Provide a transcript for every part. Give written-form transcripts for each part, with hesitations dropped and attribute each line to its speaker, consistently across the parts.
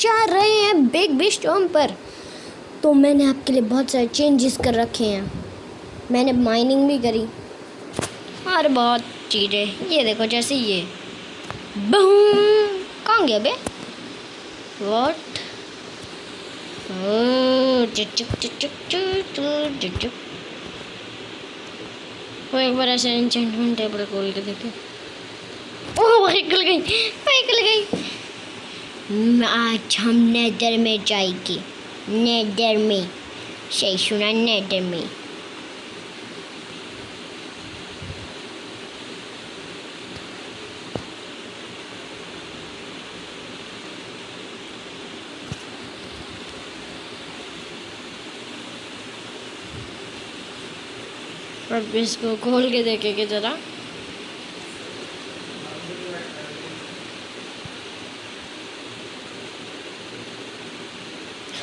Speaker 1: जा रहे हैं बिग बिस्टॉर्म पर। तो मैंने आपके लिए बहुत सारे चेंजेस कर रखे हैं। मैंने माइनिंग भी करी और बहुत चीज़ें। ये देखो जैसे ये बूम, कहाँ गया बे? व्हाट? वो एक बार ऐसे एन्चेंटमेंट टेबल खोल के देखे। ओह वही गल गई, वही गल गई। आज हम नेदर में जाएंगे। नेदर में, सही सुना, नेदर में। अब इसको खोल के देखेंगे जरा।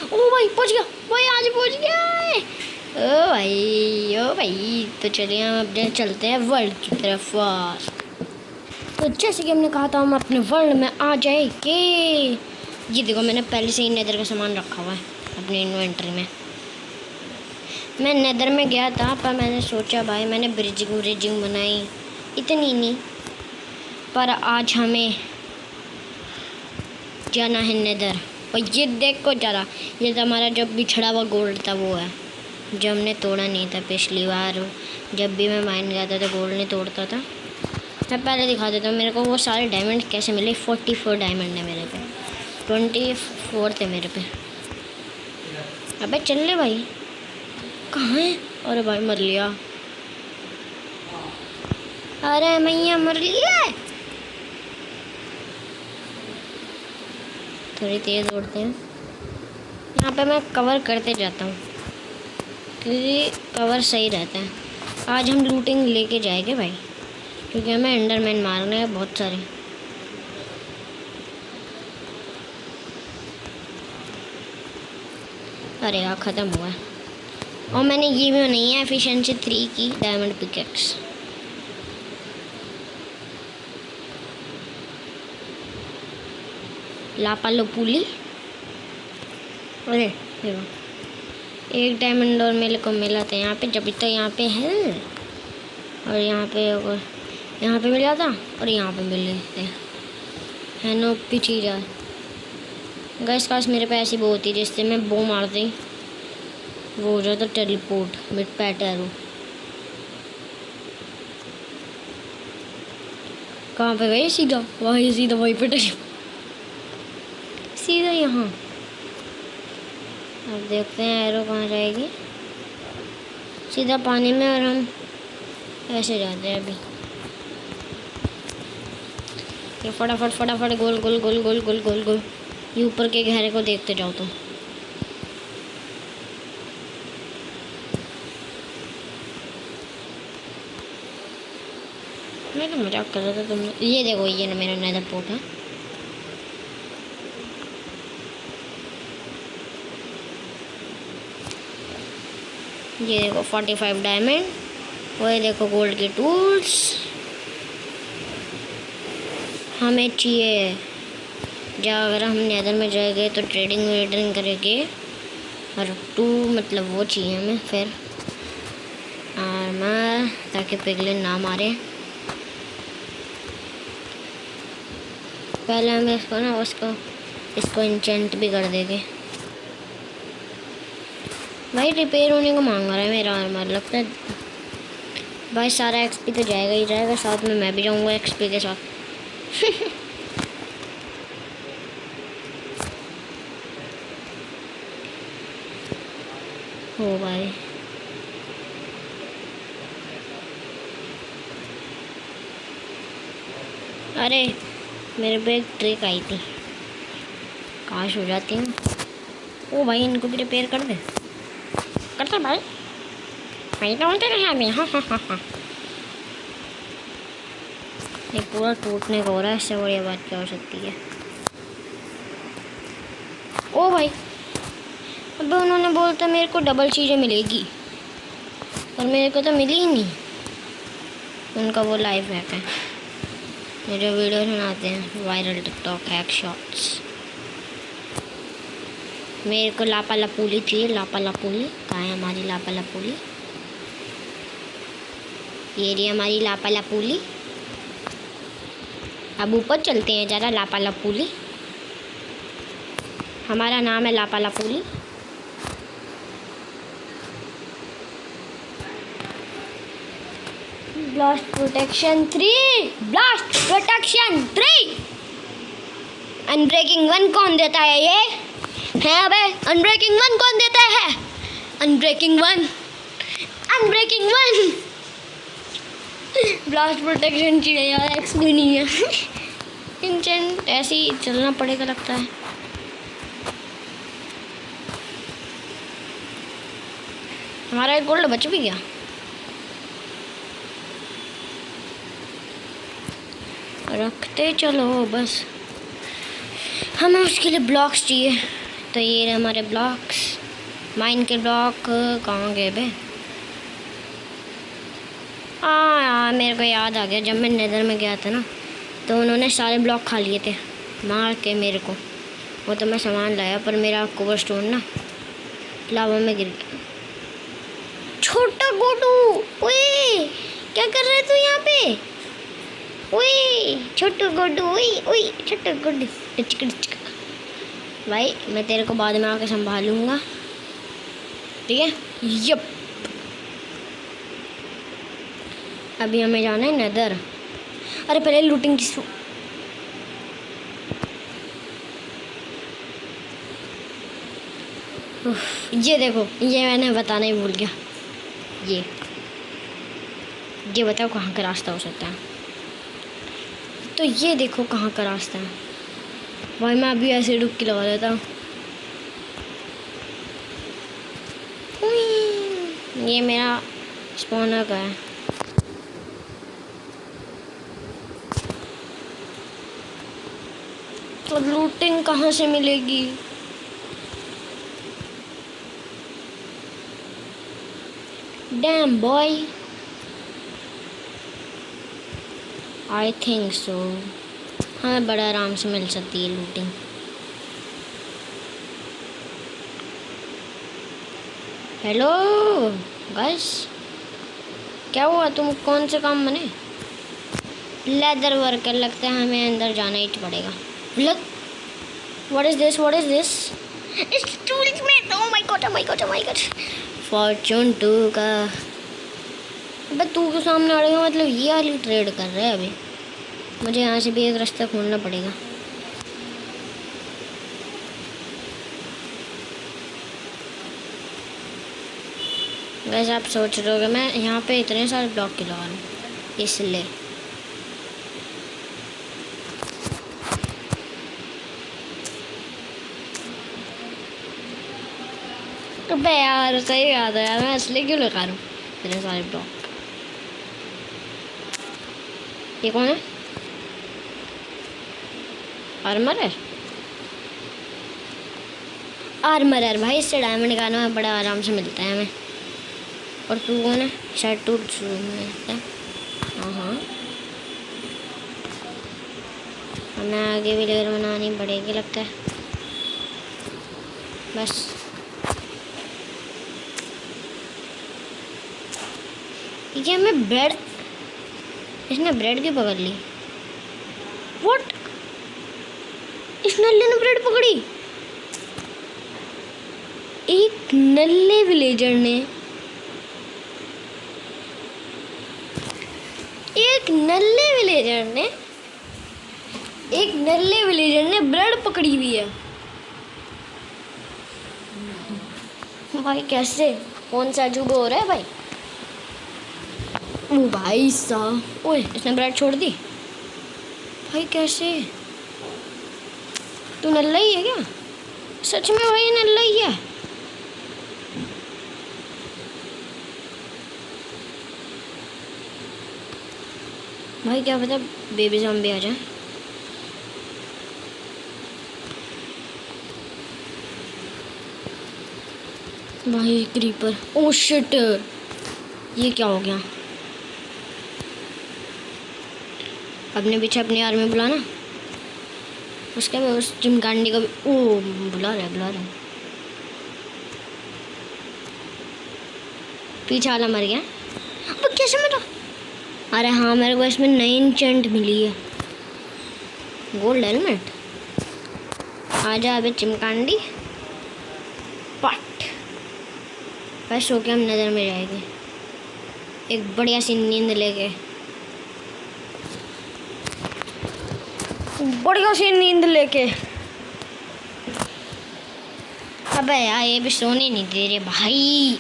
Speaker 1: ओ भाई पहुंच गया, भाई आज पहुंच गया। ओ भाई तो चलिए हम अपने चलते हैं वर्ल्ड की तरफ फास्ट। तो जैसे कि हमने कहा था हम अपने वर्ल्ड में आ जाएंगे। ये देखो मैंने पहले से ही नेदर का सामान रखा हुआ है अपने इन्वेंटरी में। मैं नेदर में गया था पर मैंने सोचा भाई मैंने ब्रिजिंग बनाई इतनी नहीं, पर आज हमें जाना है नेदर। और ये देखो जरा, ये तो हमारा जो बिछड़ा हुआ गोल्ड था वो है जो हमने तोड़ा नहीं था पिछली बार। जब भी मैं माइन गया था तो गोल्ड नहीं तोड़ता था। मैं पहले दिखा देता हूँ मेरे को वो सारे डायमंड कैसे मिले। 44 डायमंड है मेरे पे, 24 थे मेरे पे। अबे चल ले भाई, कहाँ है? अरे भाई मर लिया। अरे मैया मर लिया। थोड़ी तेज़ दौड़ते हैं। यहाँ पे मैं कवर करते जाता हूँ क्योंकि कवर सही रहता है। आज हम लूटिंग लेके जाएंगे भाई, क्योंकि हमें एंडरमैन मारने हैं बहुत सारे। अरे यार ख़त्म हुआ है। और मैंने ये भी नहीं है एफिशिएंसी 3 की डायमंड पिकेक्स। लापालो पुली। अरे देखो एक डायमंड और मेरे को मिला था यहाँ पे, जब तो यहाँ पे है और यहाँ पे मिला था और यहाँ पे मिले थे। है नो पीछे जा गैस काश मेरे पे ऐसी वो होती जिससे मैं बो मार दी, वो हो जाता टेलीपोर्ट विद पैट एरो। कहाँ पे गए? सीधा वहीं पे सीधा यहाँ। अब देखते हैं एरो कहाँ जाएगी। सीधा पानी में, और हम ऐसे जाते हैं अभी। ये फटाफट गोल गोल गोल गोल गोल गोल गोल। ये ऊपर के गहरे को देखते जाओ तुम। मैं तो मजाक कर रहा था तुमने। ये देखो ये ना मेरा नेदर पोर्ट है। ये देखो 45 डायमंड। और ये देखो गोल्ड के टूल्स हमें चाहिए। जहाँ अगर हम नेदर में जाएंगे तो ट्रेडिंग करेंगे, और 2 मतलब वो चाहिए हमें फिर आर्मर, ताकि पिगलिन ना मारे। पहले हम इसको ना इसको इंचेंट भी कर देंगे। भाई रिपेयर होने को मांग रहा है मेरा आर्मर, लगता है भाई सारा एक्सपी तो जाएगा ही जाएगा, साथ में मैं भी जाऊंगा एक्सपी के साथ। हो भाई अरे मेरे पे एक ट्रिक आई थी, काश हो जाती हूँ। ओ भाई इनको भी रिपेयर कर दे, करते भाई तो होते रहे अभी। हाँ ये पूरा टूटने का हो रहा है, इससे बढ़िया बात क्या हो सकती है। ओ भाई अब उन्होंने बोलता मेरे को डबल चीज़ें मिलेगी, और मेरे को तो मिली ही नहीं। उनका वो लाइव हैक है, ये जो वीडियो बनाते हैं वायरल टिकटॉक हैक शॉट्स। मेरे को लापालापूली चाहिए। लापालापूली कहाँ है हमारी लापालापूली? ये रही हमारी लापालापूली। अब ऊपर चलते हैं ज़रा। लापालापूली, हमारा नाम है लापालापूली। Blast protection 3, blast protection 3। Unbreaking 1 कौन देता है ये? है अबे, अनब्रेकिंग 1 कौन देता है? Unbreaking 1, unbreaking 1। ब्लास्ट प्रोटेक्शन चाहिए यार, एक्स भी नहीं है। इंचेंट ऐसे ही चलना पड़ेगा लगता है। हमारा एक गोल्ड बच भी गया। रखते चलो बस, हमें उसके लिए ब्लॉक्स चाहिए। तो ये रहे हमारे ब्लॉक्स। माइन के ब्लॉक कहाँ गए बे? हाँ, मेरे को याद आ गया, जब मैं नेदर में गया था ना तो उन्होंने सारे ब्लॉक खा लिए थे मार के मेरे को। वो तो मैं सामान लाया पर मेरा कोबर स्टोन ना लावा में गिर गया। छोटा गोटू, ओए क्या कर रहे तू यहाँ पे? ओए छोटू गोटू, ओए ओए छोटू गोटू। भाई मैं तेरे को बाद में आके संभालूंगा, ठीक है? यप। अभी हमें जाना है नेदर। अरे पहले लूटिंग की ये देखो, ये मैंने बताना ही भूल गया। ये बताओ कहाँ का रास्ता हो सकता है? तो ये देखो कहाँ का रास्ता है। भाई मैं अभी ऐसे डुबकी लगा देता हूँ। ये मेरा स्पॉनर का है। तो लूटिंग कहाँ से मिलेगी? Dam boy, I think so हमें बड़ा आराम से मिल सकती है लूटिंग। हेलो गाइस, क्या हुआ? तुम कौन से काम बने? लेदर वर्कर, लगता है हमें अंदर जाना ही पड़ेगा। What is this? What is this? It's tools में। Oh my god, oh my god, oh my god. Fortune 2 का। अबे तू के सामने अड़ेगा मतलब ये वाली ट्रेड कर रहा है। अभी मुझे यहाँ से भी एक रास्ता खोलना पड़ेगा। वैसे आप सोच रहे होगे मैं यहाँ पे इतने सारे ब्लॉक क्यों लगा रहा हूँ, इसलिए। अबे यार सही याद है यार, मैं इसलिए क्यों लगा रहा हूँ इतने सारे ब्लॉक। ये कौन है? आर्मरर। आर्मरर भाई, इससे डायमंड का ना बड़ा आराम से मिलता है हमें। और तू कौन है? शायद टूट मिलता है। हाँ, हमें आगे भी लेयर बनानी पड़ेगी लगता है। बस ये हमें ब्रेड, इसने ब्रेड की पकड़ ली। व्हाट? इस नल्ले ने ब्रेड पकड़ी। एक नल्ले विलेजर ने, एक नल्ले विलेजर ने ब्रेड पकड़ी हुई है। भाई कैसे? कौन सा अजूबा हो रहा है भाई? ओ भाई साहब, ओए इसने ब्रेड छोड़ दी। भाई कैसे? तू नल्ला ही है क्या? सच में भाई नल्ला ही है? भाई क्या पता बेबी ज़ॉम्बी आ जाए। भाई क्रीपर, ओह शिट, ये क्या हो गया? अपने पीछे अपनी आर्मी बुलाना, उसके बाद उस चिमकांडी को भी। ओ बुला रहा है। पीछे वाला मर गया। अब कैसे मरा? अरे हाँ, मेरे को इसमें नई इंचेंट मिली है, गोल्ड हेलमेट। आजा अबे चिमकांडी पट। बस हो के हम नज़र में जाएंगे एक बढ़िया सी नींद लेके, बढ़िया सी नींद लेके। अबे यार ये भी सोने नहीं दे रहे भाई,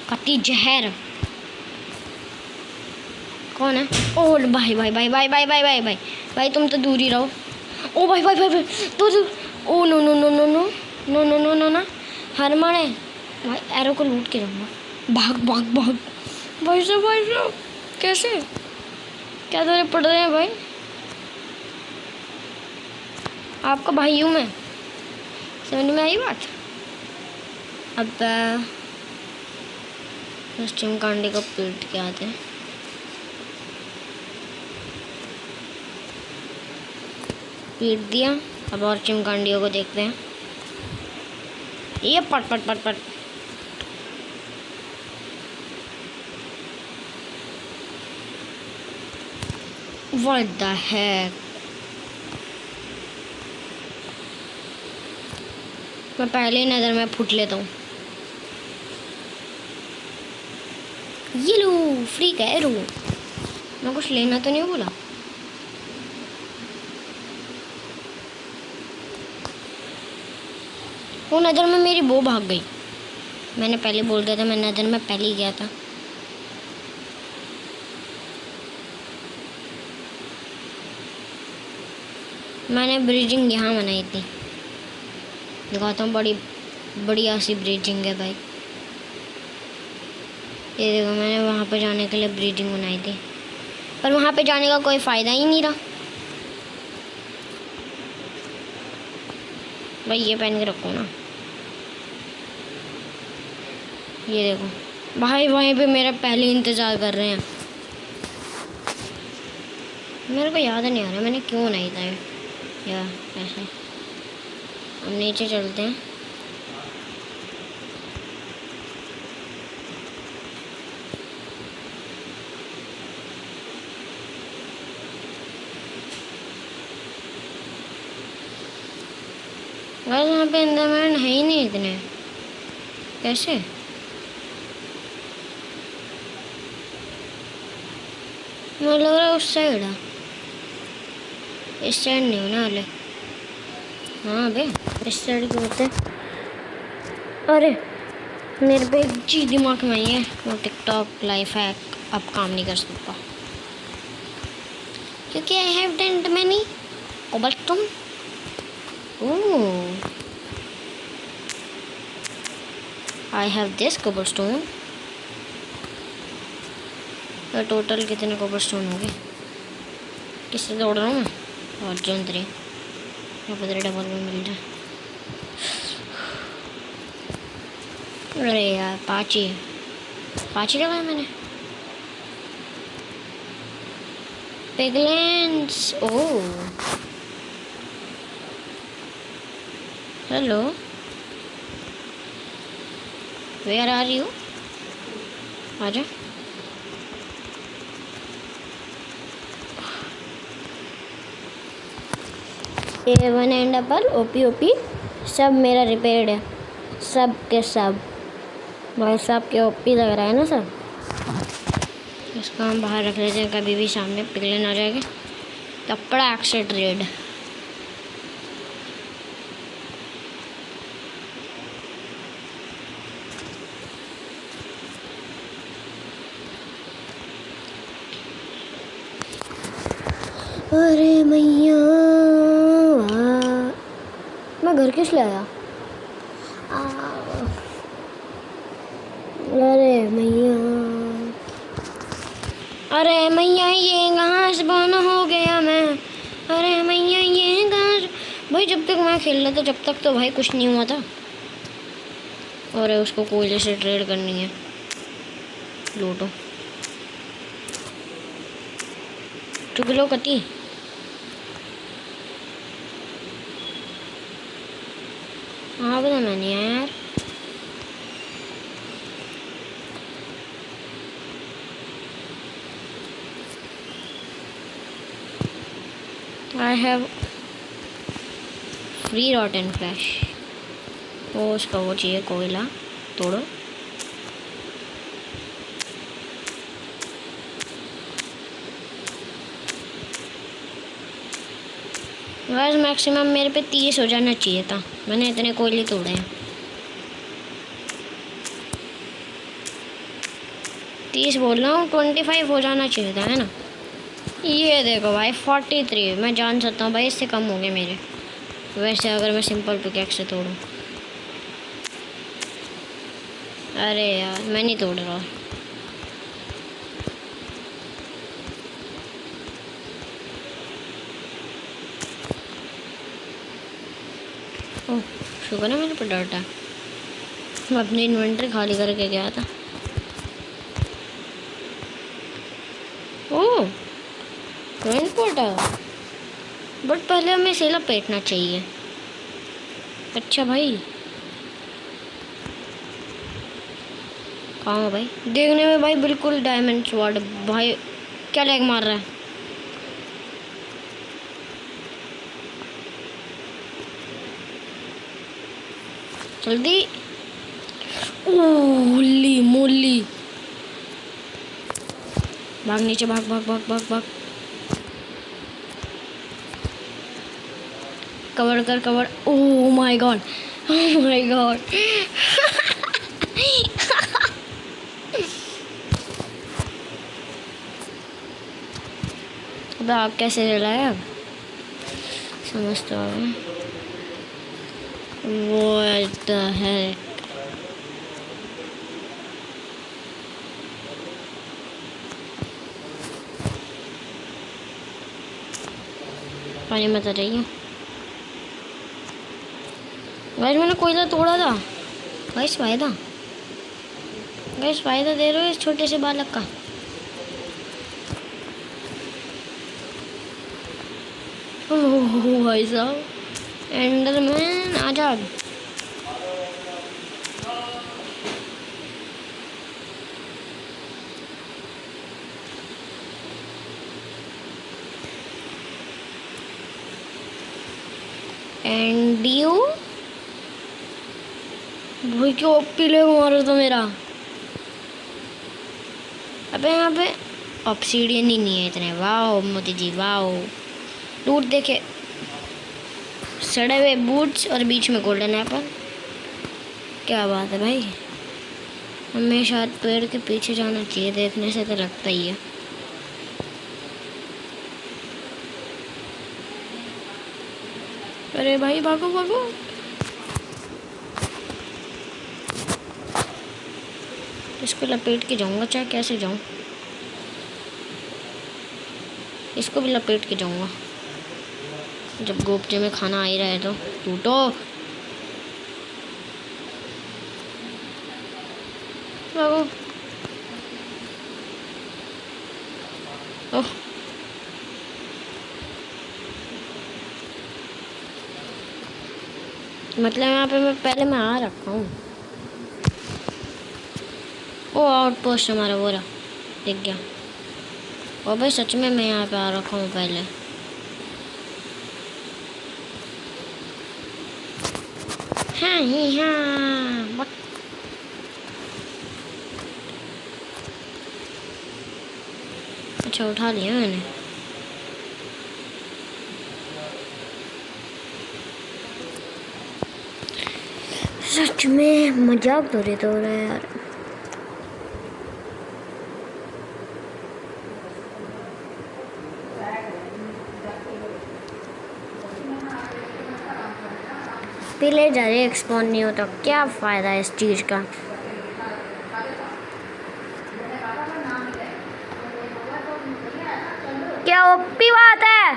Speaker 1: कति जहर। कौन है? ओ भाई भाई भाई भाई भाई भाई भाई भाई भाई तुम तो दूर ही रहो। ओ भाई भाई भाई भाई तो oh no no no no no no no no no ना हरमान है भाई, एरो को लूट के जाऊंगा। भाग भाग भाग भाई साहब कैसे, क्या दौरे पड़ रहे हैं भाई? आपका भाई हूँ मैं, समझ में आई बात? अब उस चिमकांडी को पीट के आते हैं। पीट दिया, अब और चिमकांडियों को देखते हैं। ये पट पट पट पट। What the heck? मैं पहले ही नज़र में फूट लेता हूँ। ये लो फ्री का एरो। मैं कुछ लेना तो नहीं बोला। वो नज़र में मेरी वो भाग गई। मैंने पहले बोल दिया था, मैं नज़र में पहले ही गया था। मैंने ब्रिजिंग यहाँ बनाई थी, दिखाता हूँ। बड़ी बढ़िया सी ब्रिजिंग है भाई। ये देखो, मैंने वहाँ पे जाने के लिए ब्रिजिंग बनाई थी, पर वहाँ पे जाने का कोई फ़ायदा ही नहीं रहा भाई। ये पहन के रखो ना। ये देखो भाई, वहीं पे मेरा पहले इंतज़ार कर रहे हैं। मेरे को याद नहीं आ रहा मैंने क्यों बनाई था या ऐसे। हम नीचे चलते हैं। बस यहाँ पे एंडरमैन है ही नहीं इतने, कैसे? मुझे लग रहा है उस साइड है, इस साइड नहीं होना वाले। हाँ बे, इस साइड के होते। अरे मेरे पे एक चीज़ दिमाग में आई है, वो टिकटॉक लाइफ हैक अब काम नहीं कर सकता क्योंकि I have done many cobblestone. Oh, I have this cobblestone. तो टोटल कितने कोबलस्टोन हो गए? किससे दौड़ रहा हूँ मैं? और जंतरी डबल में मिल रहा है। अरे यार पाची लगाया मैंने। Piglins. Oh hello, where are you? आजा। ये वन एंड एप्पल ओपी सब मेरा रिपेयर्ड है, सब के सब। भाई साहब के ओपी लग रहा है ना सब। इसको हम बाहर रख लेते हैं, कभी भी सामने पिगलेन आ जाएगा कपड़ा एक्सेट रेड। अरे मैया, मैं घर किस ले आया? अरे मैया, अरे मैया ये कहाँ से बना हो गया मैं? अरे मैया ये कहाँ? भाई जब तक मैं खेल रहा था जब तक तो भाई कुछ नहीं हुआ था। और उसको कोयले से ट्रेड करनी है। लूटो टुकलो कती। हाँ बता मैं नहीं आया यार। I have free रॉटन flash. वो उसका वो चाहिए कोयला, तोड़ो। बस मैक्सिमम मेरे पे 30 हो जाना चाहिए था, मैंने इतने कोयले तोड़े हैं। 30 बोल रहा हूँ, 25 हो जाना चाहिए था, है ना। ये देखो भाई 43, मैं जान सकता हूँ भाई इससे कम हो गए मेरे। वैसे अगर मैं सिंपल पिकैक्स से तोड़ूँ। अरे यार मैं नहीं तोड़ रहा। ओह शुक्र है मेरे पे डर्ट है, मैं अपनी इन्वेंटरी खाली करके गया था। ओह रेन कोट है, बट पहले हमें इसे लपेटना चाहिए। अच्छा भाई कहाँ हो भाई? देखने में भाई बिल्कुल डायमंड स्वॉर्ड। भाई क्या लैग मार रहा है? जल्दी। होली मोली, भाग नीचे, भाग भाग भाग भाग भाग। कवर कर cover. Oh my god, oh my God. अब आप कैसे जलाए? अब समझते हो? What the heck? पानी में तो रही हूँ। गाइस मैंने कोयला तोड़ा था। गाइस फायदा, गाइस फायदा दे रहे हो इस छोटे से बालक का। ओह भाई साहब, एंडरमैन आजाद। एंड यू भाई क्यों ओपी ले मारो तो मेरा। अबे यहाँ पे ऑब्सीडियन ही नहीं है इतने। वाओ मोदी जी वाओ, लूट देखे, सड़े हुए बूट्स और बीच में गोल्डन एप्पल। क्या बात है भाई, हमेशा पेड़ के पीछे जाना चाहिए, देखने से तो लगता ही है। अरे भाई भागो भागो। इसको लपेट के जाऊंगा, चाहे कैसे जाऊं। इसको भी लपेट के जाऊंगा। जब गोपचे में खाना आ ही रहा है तो टूटो। भागो। ओह मतलब यहाँ पे मैं पहले मैं आ रखा हूँ। ओ आउटपोस्ट हमारा वो रहा, दिख गया। ओ भाई सच में मैं यहाँ पे आ रखा हूँ पहले। हाँ ही हाँ, अच्छा उठा लिया मैंने। सच में मजाक तो हो रहा है यार। पीले जारे एक्सपॉन नहीं होता, क्या फ़ायदा है इस चीज़ का। क्या ओपी बात है।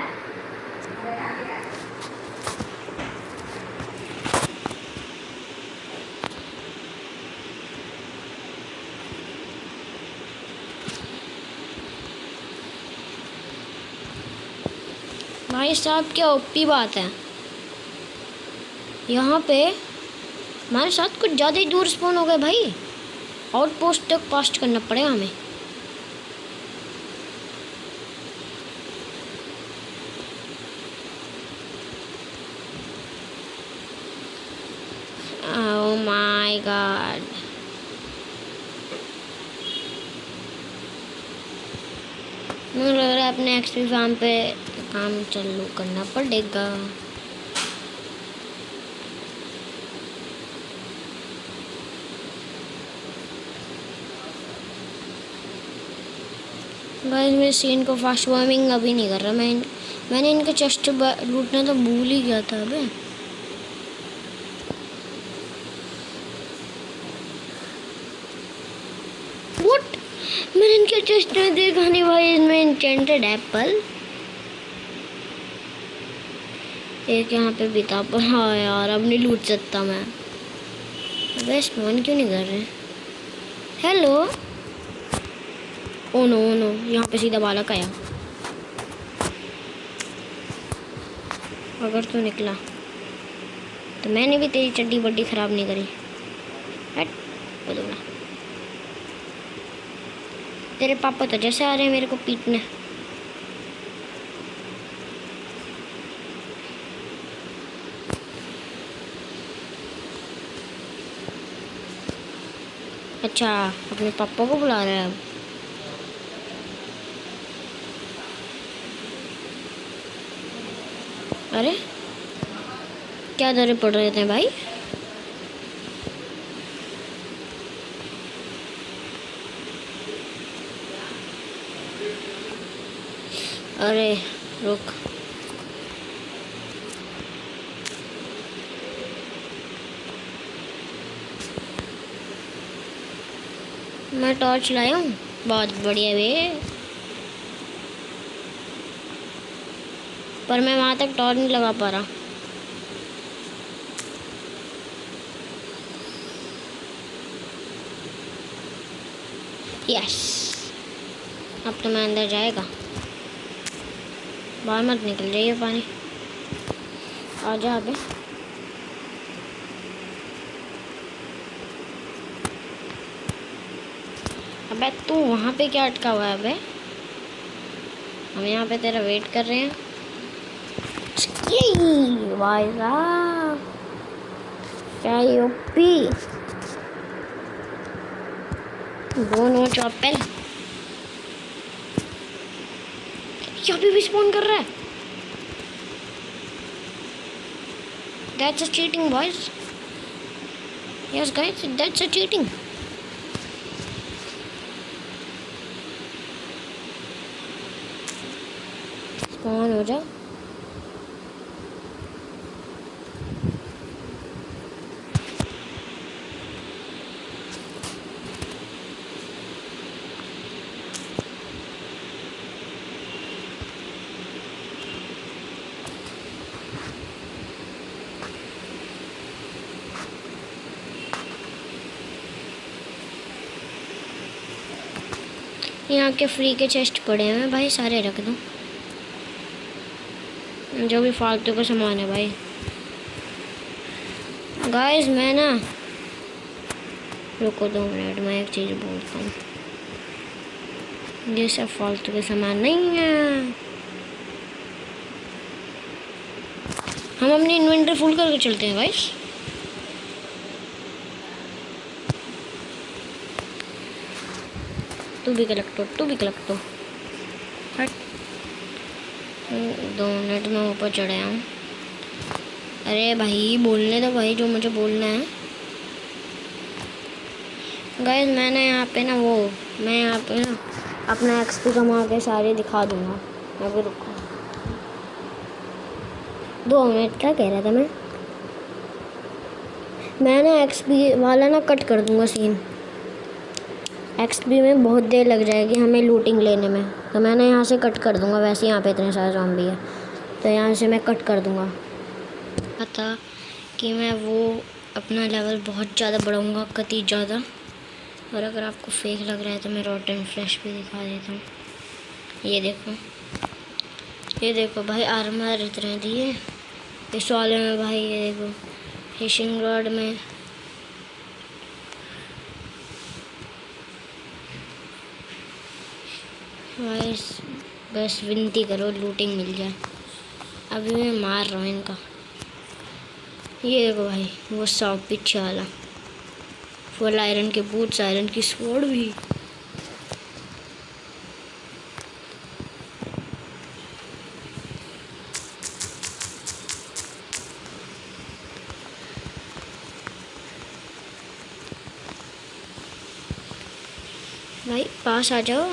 Speaker 1: भाई साहब क्या ओपी बात है। यहाँ पे हमारे साथ कुछ ज़्यादा ही दूर स्पॉन हो गए भाई। आउटपोस्ट तक पास्ट करना पड़ेगा हमें। माय गॉड, मुझे लग रहा है अपने एक्सपी फार्म पे काम चालू करना पड़ेगा। गाइस मैं सीन को फास्ट वार्मिंग अभी नहीं कर रहा, मैंने इनके चेस्ट लूटना तो भूल ही गया था। अबे व्हाट, मैंने इनके चेस्ट में देखा नहीं भाई, इनमें एन्चेंटेड एप्पल एक यहाँ पे भी था, पर हाँ यार अब नहीं लूट सकता मैं। अबे स्पॉन क्यों नहीं कर रहे? हेलो, ओ नो यहाँ पे सीधा बालक आया। अगर तू निकला तो मैंने भी तेरी चड्डी बड्डी खराब नहीं करी। हट बदूला, तेरे पापा तो जैसे आ रहे हैं मेरे को पीटने। अच्छा अपने पापा को बुला रहा है अब। अरे क्या दरे पड़ रहे थे भाई? अरे रुक, मैं टॉर्च लाया हूँ, बहुत बढ़िया वे, पर मैं वहाँ तक टॉर्च नहीं लगा पा रहा। यस, अब तो मैं अंदर जाएगा, बाहर मत निकल जाइए पानी। आ जा अबे, अबे तू वहाँ पे क्या अटका हुआ है? अबे हम यहाँ पे तेरा वेट कर रहे हैं। भाई साहब क्या ओपी, दोनों चौपल यहाँ पे भी स्पॉन कर रहा है। That's a cheating boys. Yes guys, that's a cheating. Spawn हो जा। यहाँ के फ्री के चेस्ट पड़े हैं भाई, सारे रख दो, जो भी फालतू का सामान है भाई। गाइस मैं ना, रुको 2 मिनट, मैं एक चीज़ बोलता हूँ, ये सब फालतू के सामान नहीं है। हम अपनी इन्वेंटरी फुल करके चलते हैं गाइस। तू भी कलेक्ट हो। हट, 2 मिनट में ऊपर चढ़े हूँ। अरे भाई बोलने दो भाई जो मुझे बोलना है। गाइस मैंने यहाँ पे ना मैं यहाँ पे ना अपना एक्सपी कमा के सारे दिखा दूँगा। अभी रुको 2 मिनट, क्या कह रहा था मैं ना एक्सपी वाला ना कट कर दूँगा सीन। एक्सपी में बहुत देर लग जाएगी हमें लूटिंग लेने में, तो मैंने यहाँ से कट कर दूँगा। वैसे यहाँ पे इतने सारे ज़ॉम्बी है तो यहाँ से मैं कट कर दूँगा। पता कि मैं अपना लेवल बहुत ज़्यादा बढ़ाऊँगा, कति ज़्यादा। और अगर आपको फेक लग रहा है तो मैं रॉटन फ्लैश भी दिखा देता हूँ। ये देखो भाई, आर्मर इतने दिए इस वाले में भाई। ये देखो फिशिंग रॉड में भाई, बस विनती करो लूटिंग मिल जाए। अभी मैं मार रहा हूँ इनका। ये देखो भाई वो 100 पीछे वाला। फुल आयरन के बूट्स, आयरन की स्वॉर्ड भी। भाई पास आ जाओ।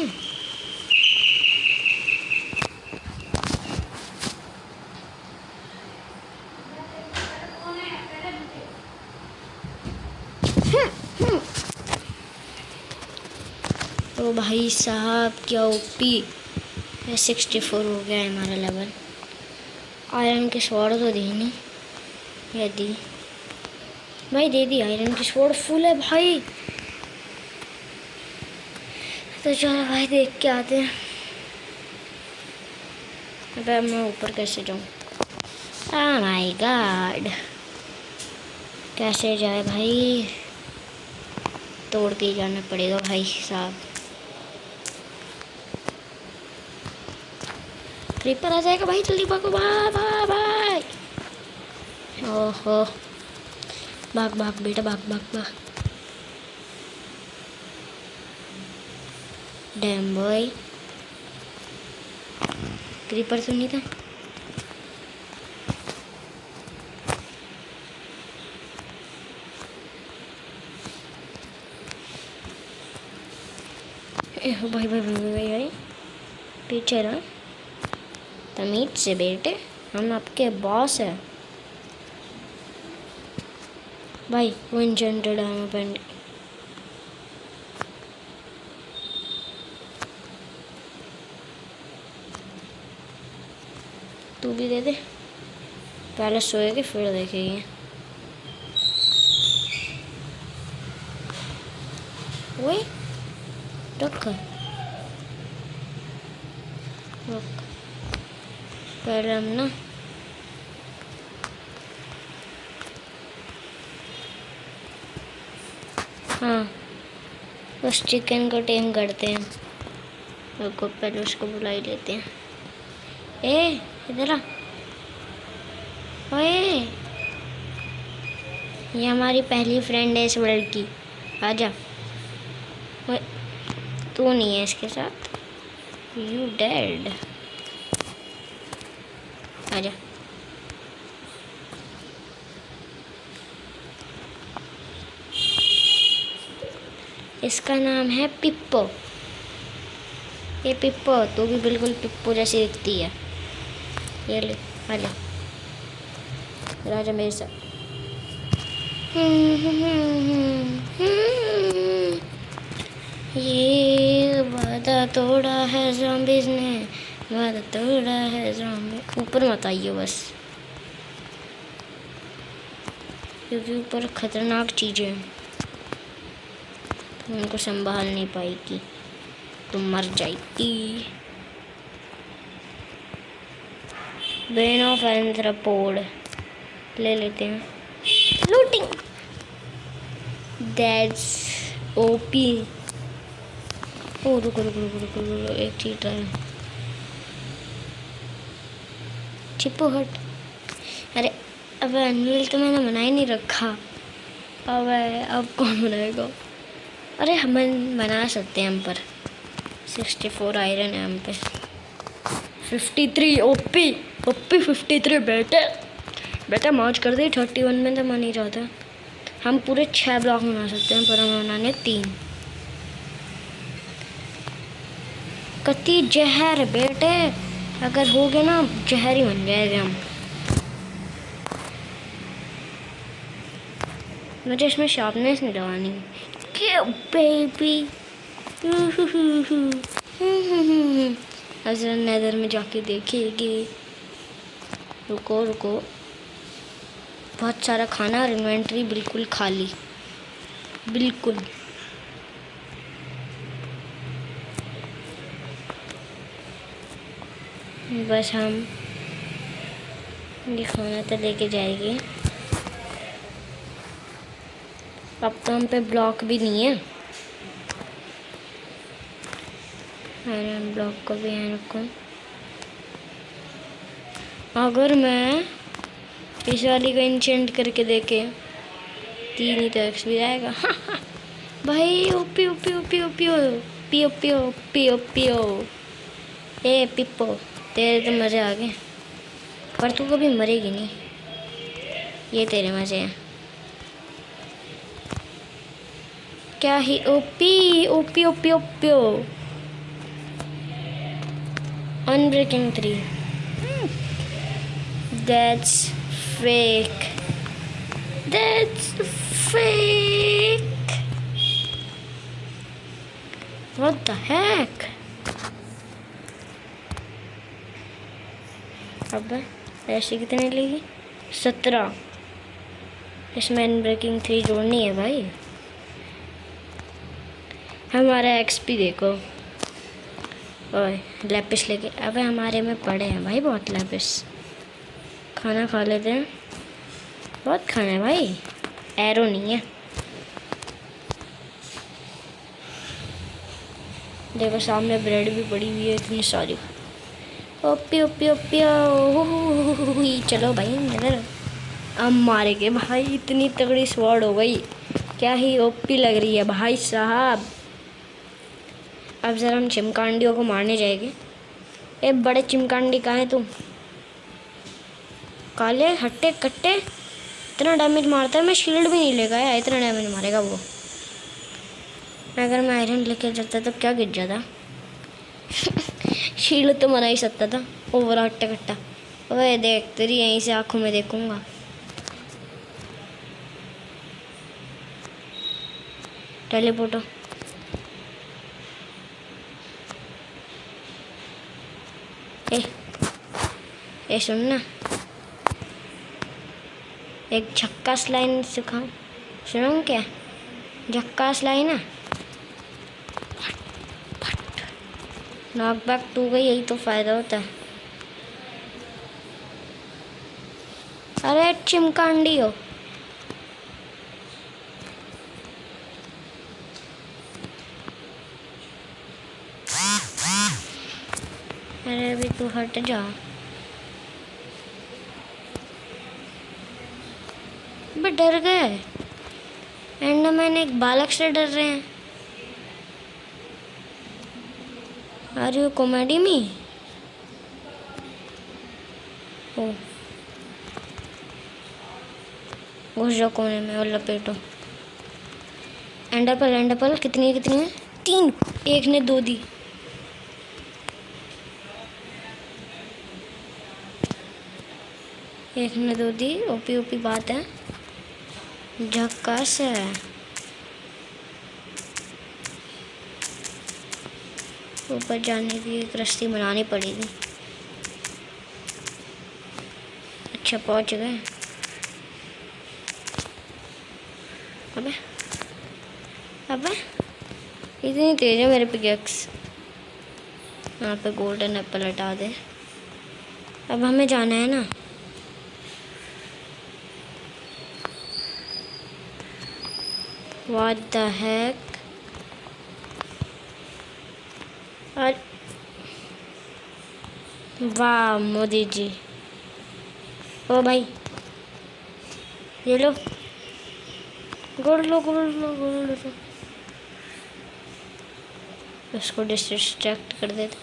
Speaker 1: तो भाई साहब क्या ओपी। 64 हो गया है हमारा लेवल। आयरन की स्वॉर्ड तो दी नहीं, ये दी भाई, दे दी। आयरन की स्वॉर्ड फुल है भाई। तो चलो भाई देख के आते हैं। अबे मैं ऊपर कैसे जाऊँ? ओह माय गॉड, कैसे जाए भाई? तोड़ के जाना पड़ेगा भाई साहब। क्रीपर आ जाएगा भाई, जल्दी भागो भाई भाई भाई। ओहो, भाग भाग बेटा, भाग भाग भाग। डैम बॉय, क्रीपर तो नहीं था। भाई भाई भाई भाई भाई, पीछे रहो तमीज से बेटे, हम आपके बॉस है भाई। वो इंजेंटेड है पेंट। तू भी दे दे, पहले सोएगी फिर देखेगी। वही रुक रुक, पहले हम ना हाँ उस चिकन को टेम करते हैं। रुको पहले उसको बुला ही लेते हैं। ए इधर आ, ओए ये हमारी पहली फ्रेंड है इस वर्ल्ड की, आजा। ओए तू नहीं है इसके साथ, यू डेड, आजा। इसका नाम है पिप्पो। ये पिप्पो, तू भी बिल्कुल पिप्पो जैसी दिखती है। ये ले, आजा राजा मेरे साथ। ये वादा तोड़ा है ज़ॉम्बीज़ ने, वादा तोड़ा है ज़ॉम्बी। ऊपर मत आइए बस, क्योंकि ऊपर खतरनाक चीज़ें हैं, तुम उनको संभाल नहीं पाएगी, तुम मर जाएगी। ब्रेन ऑफ एंथ्रोपोड ले लेते हैं। Looting, that's OP. ओ रुको रुको रुको रुको रुको, एक चीज है चिप्पो हट। अरे अब एनुअल तो मैंने बना ही नहीं रखा। अब कौन बनाएगा? अरे हम बना सकते हैं हम पर। 64 आयरन है हम पे। 53 ओपी ओपी 53 बेटे बेटा मौज कर दे। 31 में तो मन ही जाता। हम पूरे 6 ब्लॉक बना सकते हैं, पर हमें बनाने 3। कति जहर बेटे, अगर हो गया ना जहर ही बन जाएगा हम। मुझे इसमें शार्पनेस नहीं लगानी। क्या बेबी, अजर नैदर में जाके देखेगी। रुको रुको, बहुत सारा खाना और इन्वेंटरी बिल्कुल खाली, बिल्कुल। बस हम ये खाना तो लेके जाएंगे। अब तो हम पे ब्लॉक भी नहीं है। आयरन ब्लॉक को भी यहाँ रखो। अगर मैं इस वाली को इंचेंट करके देखे 3 ही तो एक्सपी आएगा। भाई OP OP OP OP OP OP OP OP ओ ए पिप्पो, तेरे तो मज़े आ गए, पर तू कभी मरेगी नहीं। ये तेरे मज़े हैं। क्या ही ओपी ओपी ओपी ओपी ओ unbreaking 3। That's fake, that's fake, what the heck. अब ऐसे कितने लेगी? 17। इसमें अनब्रेकिंग 3 जोड़नी है भाई। हमारा एक्सपी देखो। ओए लैपिस लेके, अबे हमारे में पड़े हैं भाई बहुत लैपिस। खाना खा लेते हैं, बहुत खाना है भाई, एरो नहीं है। देखो सामने ब्रेड भी पड़ी हुई है इतनी सारी। ओपी ओपी ओपी ओ, चलो भाई नजर अब मारेंगे भाई। इतनी तगड़ी स्वॉर्ड हो गई, क्या ही ओपी लग रही है भाई साहब। अब जरा हम चिमकांडियों को मारने जाएंगे। ए बड़े चिमकांडी कहाँ है तुम? काले हट्टे कट्टे, इतना डैमेज मारता है। मैं शील्ड भी नहीं लेगा यार, इतना डैमेज मारेगा वो। अगर मैं आयरन लेके जाता तो क्या गिर जाता। शील्ड तो मना ही सकता था। ओवर हट्टे कट्टा, ओए देख तेरी यहीं से आंखों में देखूंगा। टेलीपोर्टो, ए सुन ना, एक झक्कास लाइन सिखाऊं? सुनो क्या झक्कास लाइन है? नॉकबैक 2 का यही तो फायदा होता है। अरे चिमकांडी हो, अरे अभी तू हट जा। बट डर गए एंडरमैन, एक बालक से डर रहे हैं। आर यू कॉमेडी में? ओ घुस जाओ कोने में और लपेटो। एंडरपल, एंडरपल कितनी कितनी है? 3, एक ने 2 दी। एक ने 2 दी, ओपी ओपी बात है, झक्कास है। ऊपर जाने की एक रास्ते बनानी पड़ेगी। अच्छा पहुंच गए। अबे अबे इतनी तेज है मेरे पिकैक्स। यहाँ पे गोल्डन एप्पल हटा दे। अब हमें जाना है ना। व्हाट द हेक। और वाह मोदी जी, ओ भाई ये लो गोल्ड लो, गोल्ड लो, गोल्ड लो। इसको डिस्ट्रैक्ट कर देते,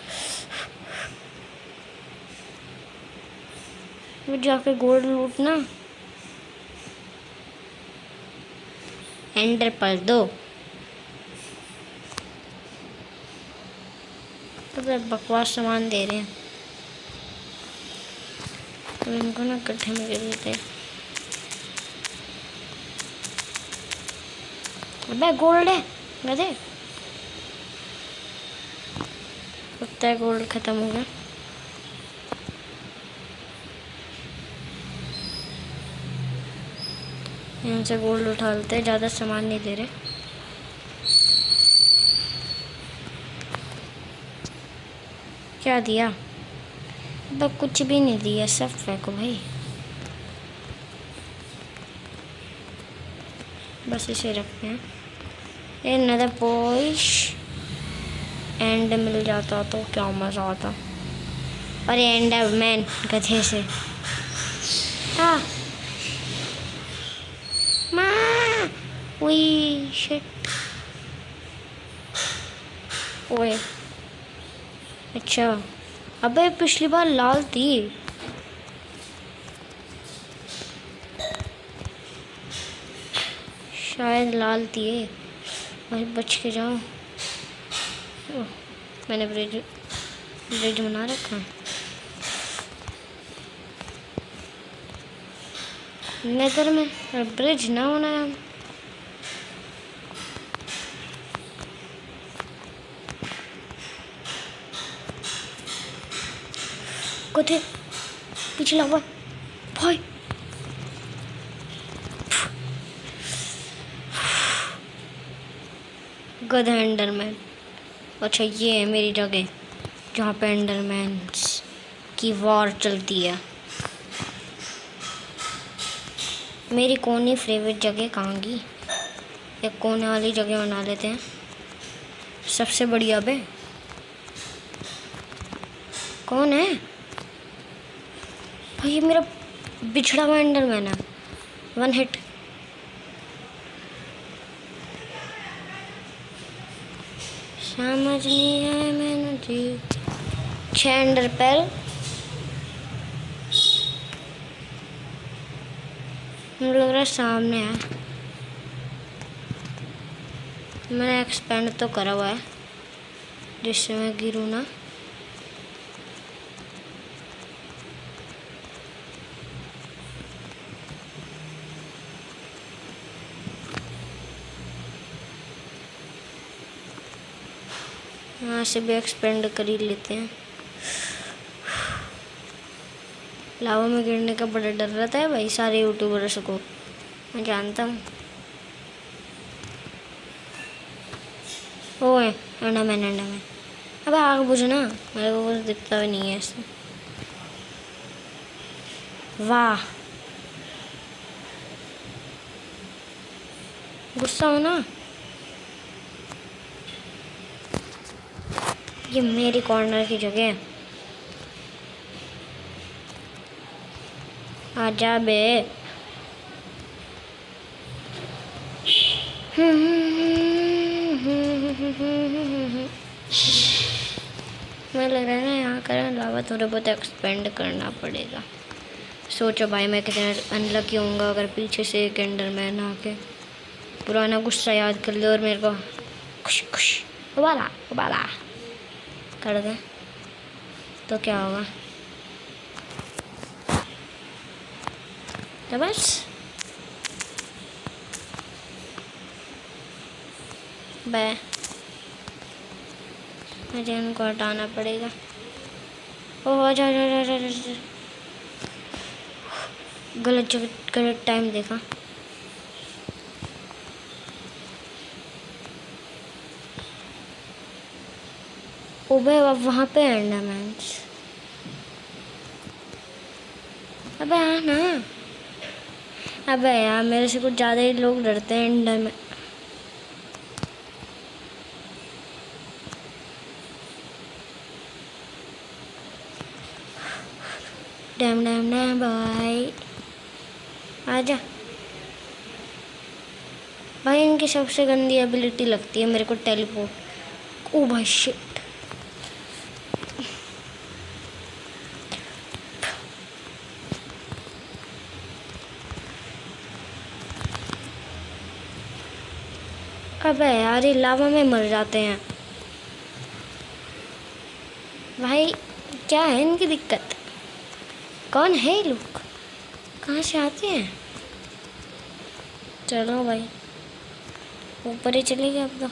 Speaker 1: वो जाके गोल्ड लूटना। एंडर पर दो, तो बकवास सामान दे रहे हैं। तो इनको ना इकट्ठे में गिर देते। अबे गोल्ड है गधे, लगता है गोल्ड खत्म हो गया। यहाँ से गोल्ड उठा लेते हैं, ज़्यादा सामान नहीं दे रहे। क्या दिया? बस कुछ भी नहीं दिया, सब फेंको भाई। बस इसे रखते हैं। ये नदर पॉइश एंड मिल जाता तो क्या मज़ा आता। और एंडर मैन गधे से। हाँ माँ ओए शिट। ओए अच्छा, अबे पिछली बार लाल थी। शायद लाल थी ये। भाई बच के जाओ। ओह, मैंने ब्रिज ब्रिज बना रखा है। नेदर में ब्रिज ना होना है। कुछ पिछला हुआ भाई। गधा एंडरमैन। अच्छा ये है मेरी जगह जहाँ पे एंडरमैन की वॉर चलती है। मेरी कौन ही फेवरेट जगह कहाँ की? एक कोने वाली जगह बना लेते हैं सबसे बढ़िया बे। कौन है भाई? ये मेरा बिछड़ा हुआ एंडरमैन है। 1 हिट। समझ नहीं है मैंने जी। 6 एंडर पेल। मुझे लग रहा है सामने है। मैंने एक्सपेंड तो करा हुआ है जिससे मैं गिरूँ ना। यहाँ से भी एक्सपेंड कर ही लेते हैं। लावा में गिरने का बड़ा डर रहता है भाई सारे यूट्यूबर्स को, मैं जानता हूँ। ओए अंडरमैन। अबे आग बुझना, मेरे को कुछ दिखता भी नहीं है इसमें। वाह गुस्सा हो ना। ये मेरी कॉर्नर की जगह है। आजा बे। मुझे लग रहा है ना यहाँ का अलावा थोड़ा बहुत एक्सपेंड करना पड़ेगा। सोचो भाई मैं कितना अनलकी होऊंगा अगर पीछे से एक एंडरमैन आके पुराना गुस्सा याद कर ले और मेरे को खुश खुश उबाला कर दे तो क्या होगा? तो बस मुझे उनको हटाना पड़ेगा। ओह जा गलत जगह गलत टाइम देखा। ओबे अब वहाँ पे एंडरमैन्स। अबे हाँ ना। अबे यार मेरे से कुछ ज़्यादा ही लोग डरते हैं एंडरमैन। डैम भाई आजा भाई। इनकी सबसे गंदी एबिलिटी लगती है मेरे को टेलीपोर्ट। ओ भाई शिट। अबे यार ये लावा में मर जाते हैं भाई। क्या है इनकी दिक्कत? कौन है ये लोग? कहाँ से आते हैं? चलो भाई ऊपर ही चले गए अब तो।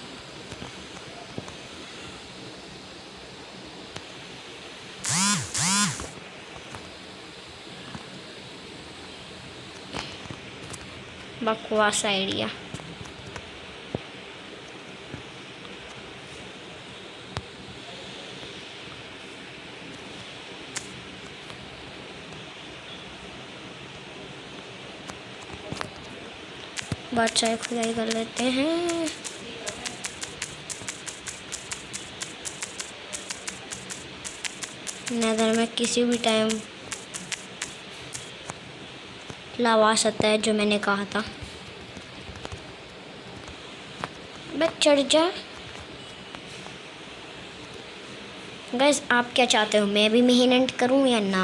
Speaker 1: बकवास आइडिया। बादशाह खुदाई कर लेते हैं। नेदर में किसी भी टाइम लावा आ सकता है जो मैंने कहा था। बस चढ़ जा। गाइस आप क्या चाहते हो, मैं भी मेहनत करूं या ना?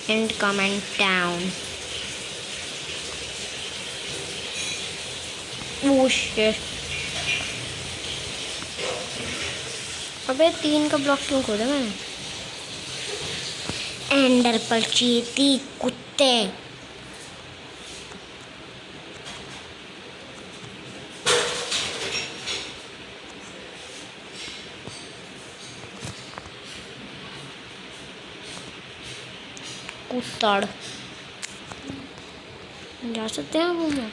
Speaker 1: And comment down. Oh shit, अबे 3 का ब्लॉक क्यों खोदा मैंने? एंडर पर चीती कुत्ते। कुत्ताड़ जा सकते हैं वो में।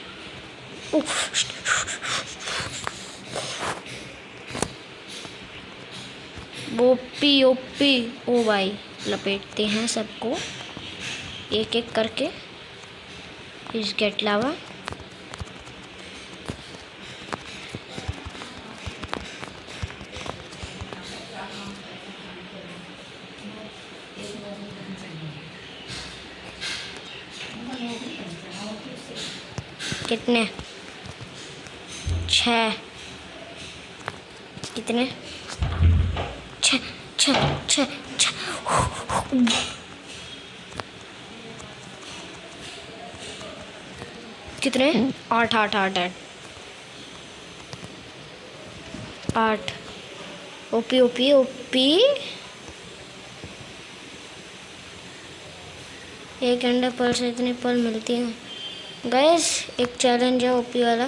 Speaker 1: OP OP. ओ भाई लपेटते हैं सबको एक एक करके इस गेट लावा। कितने? 6। कितने? 6 6 6 6। कितने? 8 8 8 8 8। OP OP OP. एक अंडा पर्ल से इतनी पर्ल मिलती है। गाइस एक चैलेंज है ओपी वाला,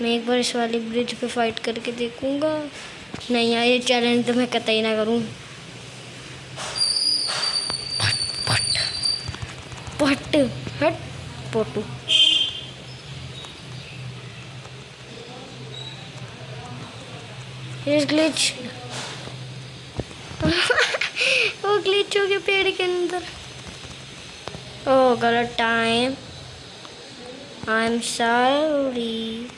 Speaker 1: मैं एक बार इस वाली ब्रिज पे फाइट करके देखूंगा। नहीं यार ये चैलेंज तो मैं कतई ना करूं। पट पट हट पोटू। ग्लिच। वो ग्लिच हो गया पेड़ के अंदर। ओह गलत टाइम, आई एम सॉरी।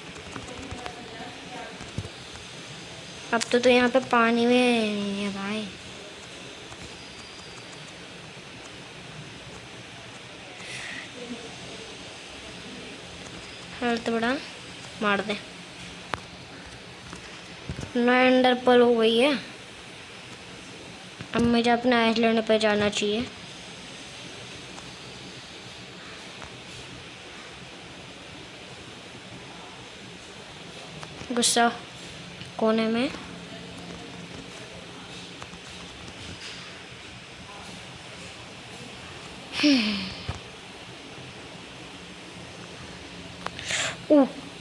Speaker 1: अब तो यहाँ पे पानी में नहीं है भाई। हेल्थ बढ़ा, मार दे। नया अंडर पर हो गई है। अब मुझे अपना आइसलैंड पे जाना चाहिए। गुस्सा कोने में।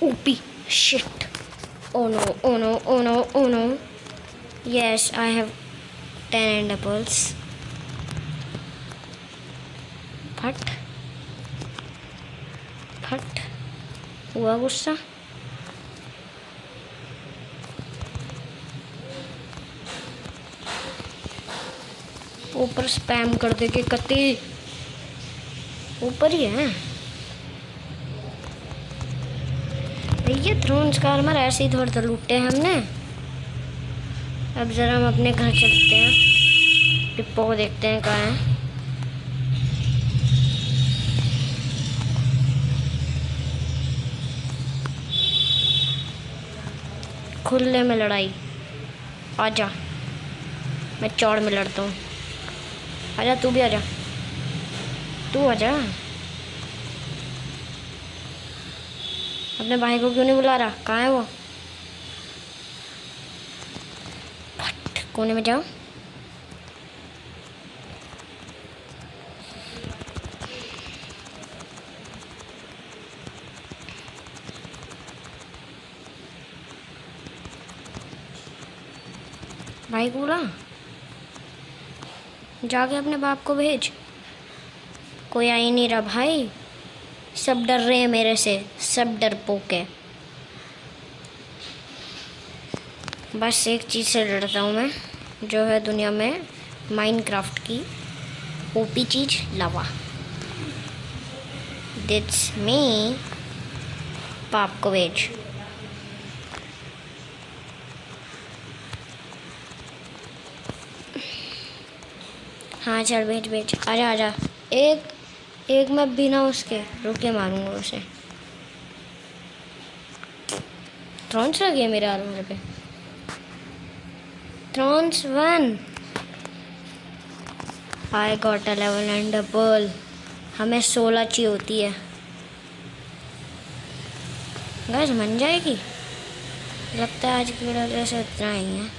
Speaker 1: OP shit. Oh no, oh no, oh no, oh no. Yes, I have 10 apples. फट फट हुआ गुस्सा। ऊपर स्पैम कर दे के कत्ती ऊपर ही है। ये थ्रोन्स का आर्मर ऐसे ही थोड़ा सा लूटे हैं हमने। अब जरा हम अपने घर चलते हैं, टिप्पो को देखते हैं कहाँ है। खुले में लड़ाई। आजा, मैं चौड़ में लड़ता हूँ। आजा तू भी आजा, तू आजा। अपने भाई को क्यों नहीं बुला रहा? कहाँ है वो? फट कोने में जाओ। भाई को बुला, जाके अपने बाप को भेज। कोई आ ही नहीं रहा भाई, सब डर रहे हैं मेरे से, सब डरपोक है। बस एक चीज़ से डरता हूँ मैं, जो है दुनिया में माइनक्राफ्ट की ओपी चीज़, लावा। दिट्स मी। पाप को भेज। हाँ चल भेज भेज, आजा आजा। एक मैं बिना उसके रुके मारूंगा उसे। थ्रॉन्स लगी है मेरे आर्मर पे। थ्रॉन्स 1। I got a level and a pearl. हमें 16 चाहिए होती है। गाइस बन जाएगी। लगता है आज की वीडियो से इतना ही है।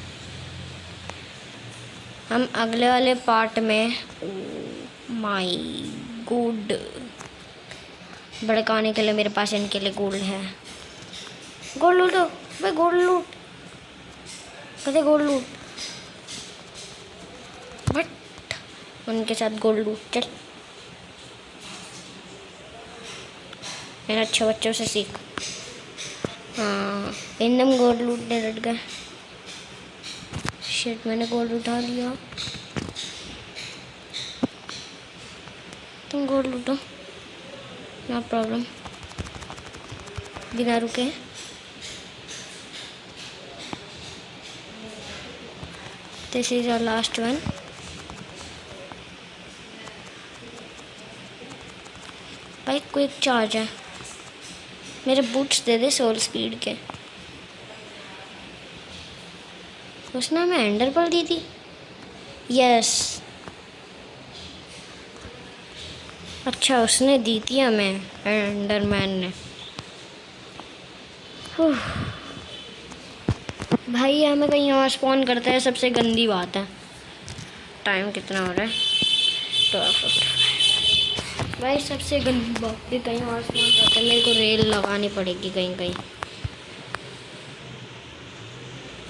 Speaker 1: हम अगले वाले पार्ट में माई गुड भड़काने के लिए मेरे पास इनके लिए गोल्ड है। गोल्ड लूटो भाई, गोल्ड लूट। कहते गोल्ड लूट बट उनके साथ गोल्ड लूट। चल मेरे अच्छे बच्चों से सीख। हाँ एकदम गोल्ड लूटने लग गए। शिट मैंने गोल्ड उठा लिया। तुम गोल्ड लूटो, नो प्रॉब्लम, बिना रुके। This is our last one. भाई क्विक चार्ज है। मेरे बूट्स दे दे सोल स्पीड के। उसने हमें एंडर पर्ल दी थी। यस अच्छा उसने दी थी हमें, एंडरमैन ने। भाई हमें कहीं और स्पॉन करता है, सबसे गंदी बात है। टाइम कितना हो रहा है? 12:55। भाई सबसे गंदी बात भी कहीं और स्पॉन करता है। मेरे को रेल लगानी पड़ेगी कहीं कहीं।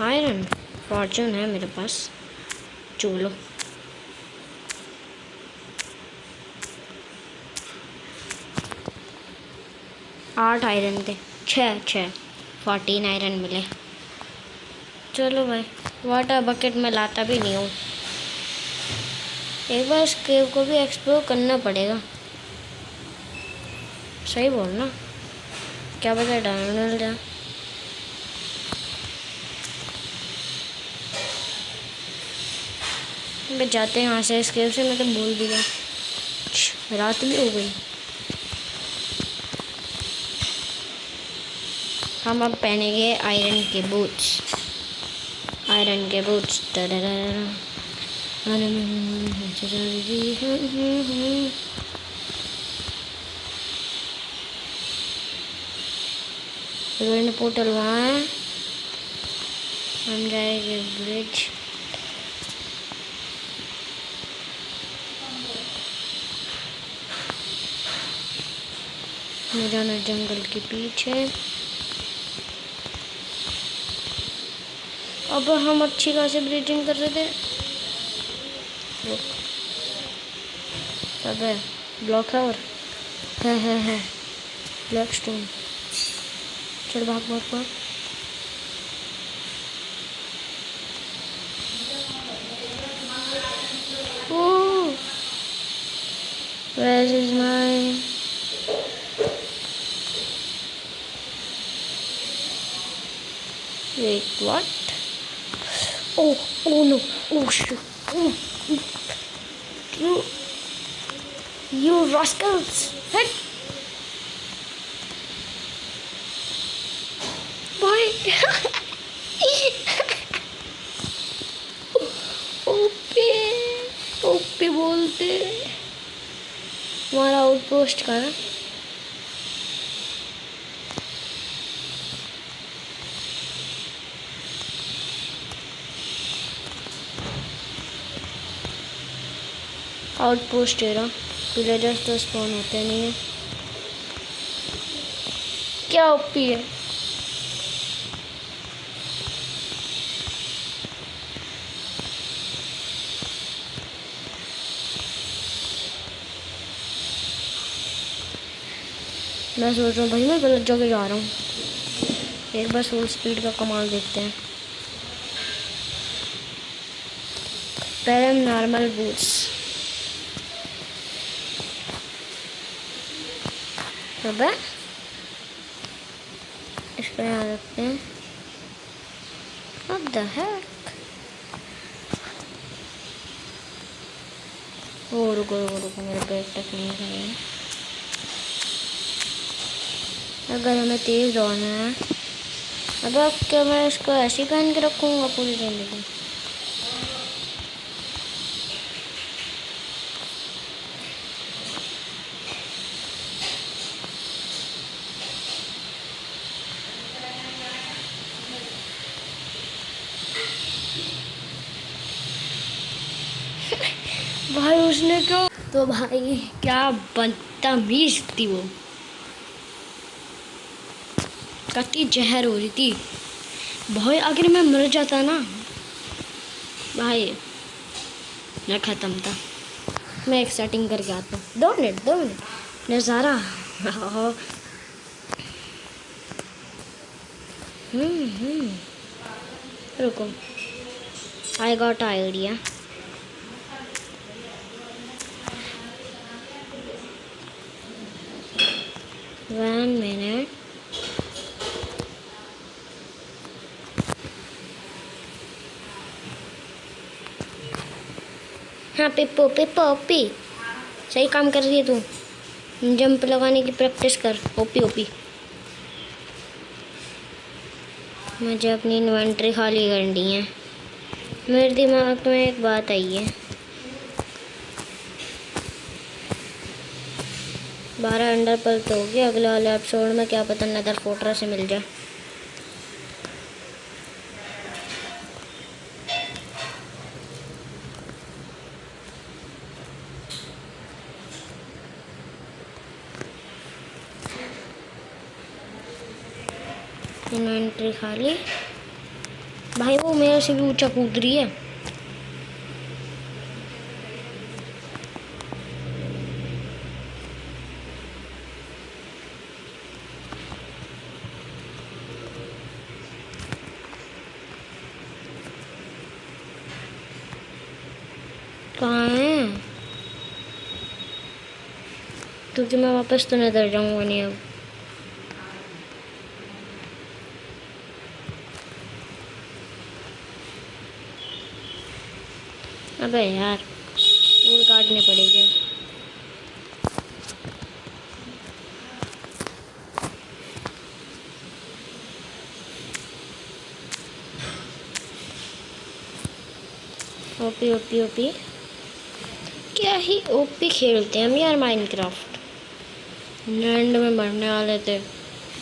Speaker 1: आयरन फॉर्चून है मेरे पास, चलो। आठ आयरन थे, 14 आयरन मिले। चलो भाई वाटर बकेट में लाता भी नहीं हूँ। एक बार इस केव को भी एक्सप्लोर करना पड़ेगा। सही बोलना, क्या पता डायमंड मिल जाए। बस जाते हैं यहाँ से इस केव से। मैं तो भूल भी गया, रात भी हो गई। हम अब पहनेंगे आयरन के बूट्स। आयरन के बूट्स पोर्टल वहाँ है। हम जाएंगे ब्रिज। हमें जाना जंगल के पीछे। अब हम अच्छी खासी ब्रीडिंग कर रहे थे। सब है, ब्लॉक है और है ब्लैक स्टोन। चल भाग भाग भाग। ओह where is my wait what? Oh no, oh shit, you rascals, head boy. ओपे ओपे बोलते हमारा आउटपोस्ट का ना। आउटपोस्ट है ना, विलेजर्स तो स्पॉन होते नहीं है। क्या ओपी है। मैं सोच रहा हूँ भाई मैं गलत जगह जा रहा हूँ। एक बार फुल स्पीड का कमाल देखते हैं। पहले हम नॉर्मल बूट्स, अब इसको यहाँ रखते हैं। What the heck? ओ रुको मेरा बैग तक नहीं है। अगर हमें तेज दौड़ना है अब क्या मैं इसको ऐसे ही पहन के रखूँगा पूरी ज़िंदगी? भाई उसने क्यों, तो भाई क्या बदतमीज थी वो, कतई जहर हो रही थी भाई। अगर मैं मर जाता ना भाई, मैं ख़त्म था। मैं एक सेटिंग करके आता हूँ, 2 मिनट नज़ारा। रुको, आई गॉट आइडिया। 1 मिनट। हाँ पिप्पो पिप्पो ओपी, सही काम कर रही है तू। जंप लगाने की प्रैक्टिस कर, ओपी ओपी। मुझे अपनी इन्वेंट्री खाली करनी है। मेरे दिमाग में एक बात आई है, 12 अंडर पर तो हो गया। अगले वाले एपिसोड में क्या पता नेदर फोर्ट्रेस से मिल जाए। इन्वेंट्री खाली। भाई वो मेरे से भी ऊंचा कूद रही है। कहाँ है? क्योंकि मैं वापस तो नजर जाऊंगा नहीं अब। अबे यार, फूल काटने पड़ेंगे। ओपी ओपी ओपी, क्या ही ओपी खेलते हैं हम यार माइनक्राफ्ट। लैंड में मरने वाले थे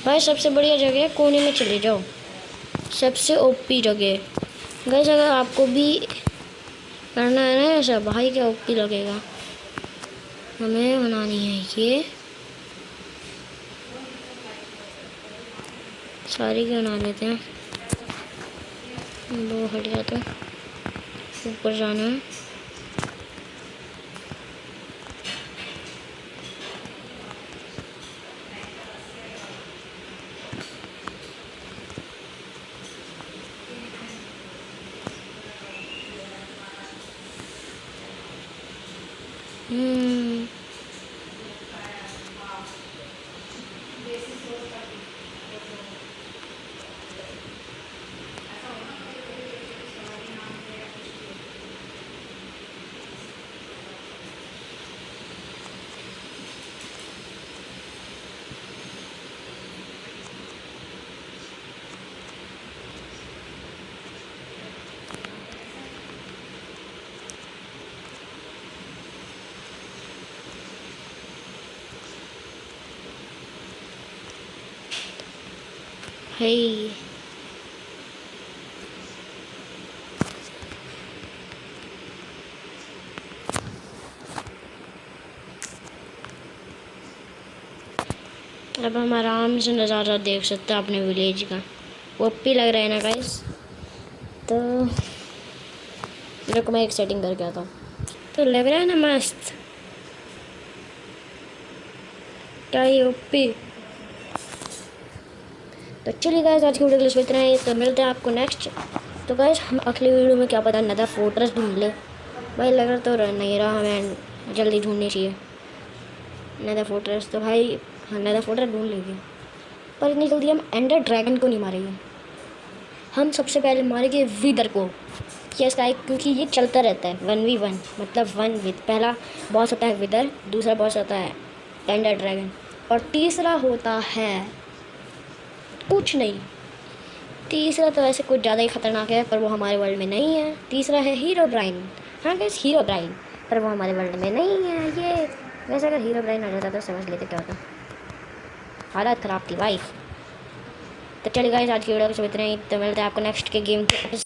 Speaker 1: भाई। सबसे बढ़िया जगह है, कोने में चले जाओ, सबसे ओपी जगह। गाइस अगर आपको भी करना है ना ऐसा, भाई क्या ओपी लगेगा। हमें बनानी है ये सारी के बना लेते हैं। वो हट जाते हैं, ऊपर जाना है। Hey. अब हम आराम से नज़ारा देख सकते हैं अपने विलेज का। वो भी लग रहा है ना गाइस। तो मेरे को मैं एक सेटिंग करके आता हूँ, तो लग रहा है ना मस्त। क्या ये ओपी। तो चलिए गाइस आज की वीडियो के लिए इतना ही। तो मिलते हैं आपको नेक्स्ट। तो गाइस हम अगली वीडियो में क्या पता नेदर फोर्ट्रेस ढूंढ ले। भाई लग रहा तो नहीं रहा, हमें जल्दी ढूंढनी चाहिए नेदर फोर्ट्रेस। तो भाई हाँ नेदर फोर्ट्रेस ढूंढ लेंगे, पर इतनी जल्दी हम एंडर ड्रैगन को नहीं मारेंगे। हम सबसे पहले मारेंगे विदर को। यस गाइस, क्योंकि ये चलता रहता है 1v1, मतलब 1 विद। पहला बॉस होता है विदर, दूसरा बॉस होता है एंडर ड्रैगन, और तीसरा होता है कुछ नहीं, तीसरा तो वैसे कुछ ज़्यादा ही खतरनाक है, पर वो हमारे वर्ल्ड में नहीं है। तीसरा है हीरो ब्राइन। हाँ गाइस, हीरो ब्राइन, पर वो हमारे वर्ल्ड में नहीं है। ये वैसे अगर हीरो ब्राइन आ जाता तो समझ लेते क्या होता। हालत ख़राब थी भाई। तो चलिए गाइस, आज की वीडियो को इतना ही। तो मिलते हैं आपको नेक्स्ट के गेम के